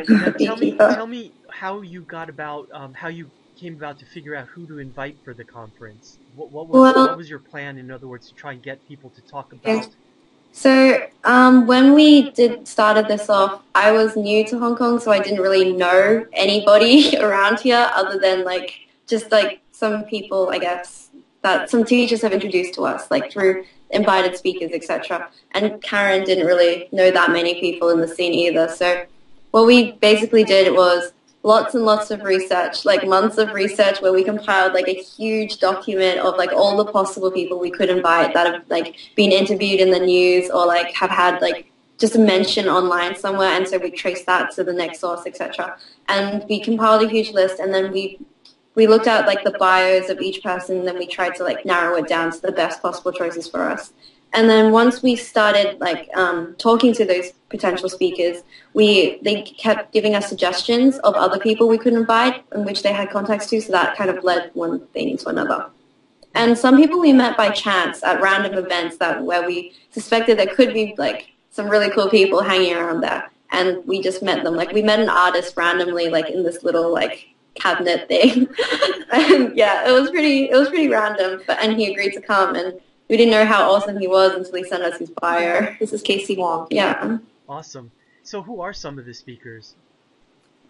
Now beekeeper. tell me how you got about, how you came about to figure out who to invite for the conference. What Well, was your plan, in other words, to try and get people to talk okay. about? So when we started this off, I was new to Hong Kong, so I didn't really know anybody around here other than like just like some people, I guess, that some teachers have introduced to us, like through invited speakers, etc. And Karen didn't really know that many people in the scene either. So what we basically did was lots and lots of research, like months of research where we compiled like a huge document of like all the possible people we could invite that have like been interviewed in the news or like have had like just a mention online somewhere, and so we traced that to the next source, etc. And we compiled a huge list, and then we looked at like the bios of each person, and then we tried to like narrow it down to the best possible choices for us. And then once we started like talking to those potential speakers, they kept giving us suggestions of other people we could invite in which they had contacts to, so that kind of led one thing to another. Hmm. And some people we met by chance at random events that where we suspected there could be like some really cool people hanging around there, and we just met them. Like we met an artist randomly, like in this little like cabinet thing. And yeah, it was pretty random, but and he agreed to come, and we didn't know how awesome he was until he sent us his bio. This is Casey Wong. Yeah. Awesome. So who are some of the speakers?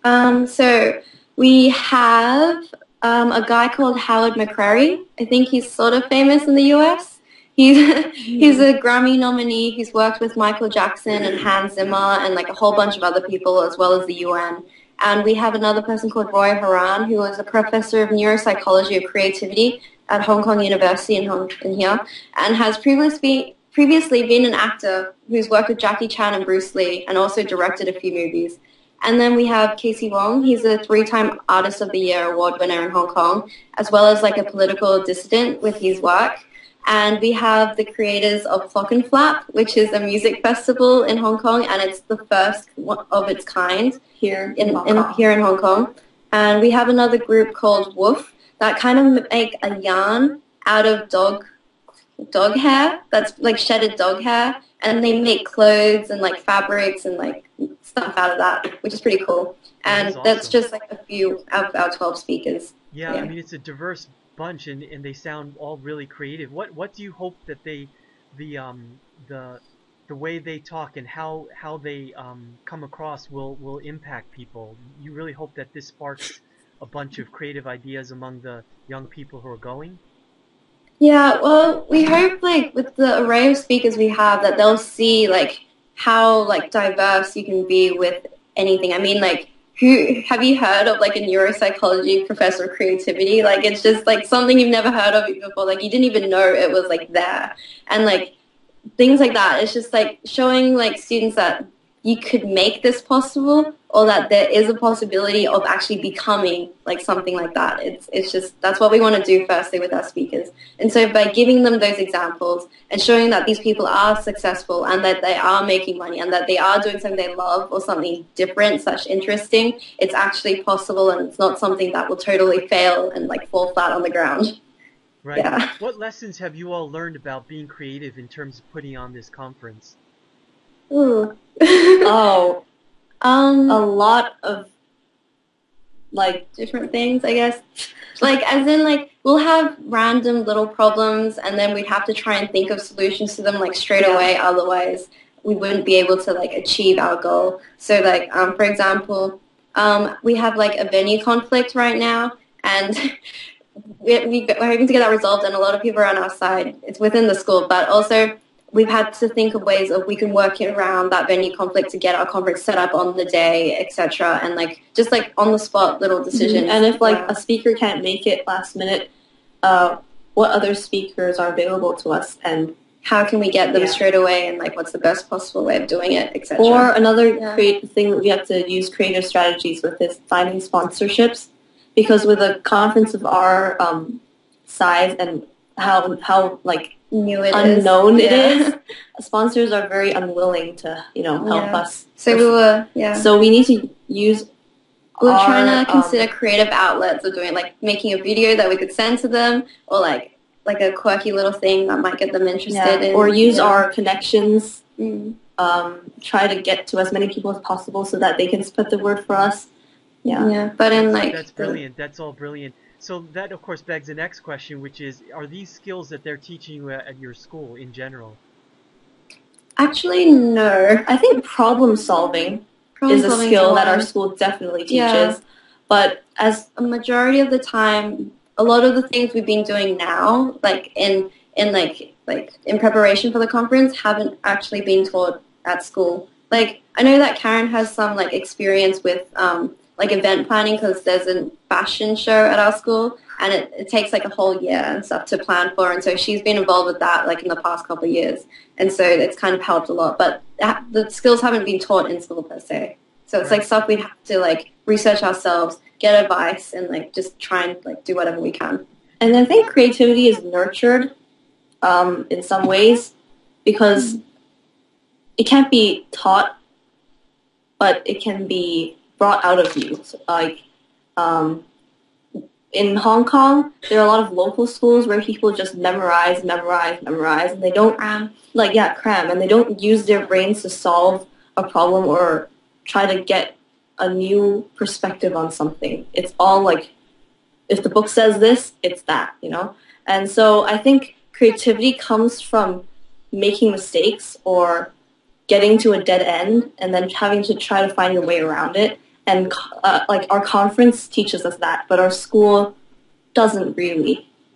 So we have a guy called Howard McCrary. I think he's sort of famous in the US. He's a Grammy nominee. He's worked with Michael Jackson and Hans Zimmer and like a whole bunch of other people as well as the UN. And we have another person called Roy Haran, who is a professor of neuropsychology of creativity at Hong Kong University in here, and has previously been an actor who's worked with Jackie Chan and Bruce Lee and also directed a few movies. And then we have Casey Wong. He's a three-time Artist of the Year award winner in Hong Kong, as well as like a political dissident with his work. And we have the creators of Clock and Flap, which is a music festival in Hong Kong, and it's the first of its kind here in Hong Kong. And we have another group called Woof that kind of make a yarn out of dog hair, that's like shedded dog hair, and they make clothes and like fabrics and like stuff out of that, which is pretty cool. That is And that's awesome. just like a few of our 12 speakers. Yeah, I Yeah. mean it's a diverse bunch, and they sound all really creative. What do you hope that the the the way they talk and how they come across will impact people? You really hope that this sparks a bunch of creative ideas among the young people who are going? Yeah, well, we hope like with the array of speakers we have that they'll see like how like diverse you can be with anything. I mean, like who have you heard of like a neuropsychology professor of creativity? Like it's just like something you've never heard of before. Like you didn't even know it was like there. And like things like that. It's just like showing like students that you could make this possible, or that there is a possibility of actually becoming like something like that. It's just that's what we want to do firstly with our speakers. And so by giving them those examples and showing that these people are successful and that they are making money and that they are doing something they love or something different, such interesting, it's actually possible, and it's not something that will totally fail and like fall flat on the ground. Right. Yeah. What lessons have you all learned about being creative in terms of putting on this conference? Ooh. Oh, a lot of like different things, I guess. Like as in like we'll have random little problems, and then we'd have to try and think of solutions to them like straight away. Otherwise, we wouldn't be able to like achieve our goal. So like for example, we have like a venue conflict right now, and we're hoping to get that resolved, and a lot of people are on our side. It's within the school, but also we've had to think of ways of we can work around that venue conflict to get our conference set up on the day, etc. And like just like on the spot little decisions. and if like Yeah. a speaker can't make it last minute, what other speakers are available to us, and How can we get them Yeah. straight away, and like what's the best possible way of doing it, etc. or another Yeah. creative thing that we have to use creative strategies with is finding sponsorships, because with a conference of our size and how like New it is. unknown it Yeah. is, sponsors are very unwilling to help Yeah. us. So So we need to use we're trying to our, consider creative outlets of doing like making a video that we could send to them, or like a quirky little thing that might get them interested in. or use our connections Mm. try to get to as many people as possible so that they can spread the word for us. Yeah. Yeah, but in That's brilliant. That's all brilliant. So that of course begs the next question, which is, are these skills that they're teaching you at your school in general? actually no. I think problem solving is a skill that our school definitely teaches. Yeah. But as A majority of the time, a lot of the things we've been doing now, like in preparation for the conference, haven't actually been taught at school. Like I know that Karen has some like experience with like event planning because there's a fashion show at our school, and it takes like a whole year and stuff to plan for, and so she's been involved with that like in the past couple of years, and so it's kind of helped a lot. But the skills haven't been taught in school per se. So it's like stuff we have to like research ourselves, get advice, and like just try and like do whatever we can. And I think creativity is nurtured in some ways because it can't be taught, but it can be brought out of you. So, like in Hong Kong, there are a lot of local schools where people just memorize, and they don't cram, and they don't use their brains to solve a problem or try to get a new perspective on something. It's all like, if the book says this, it's that, you know? And so I think creativity comes from making mistakes or getting to a dead end and then having to try to find your way around it. And like our conference teaches us that, but our school doesn't really.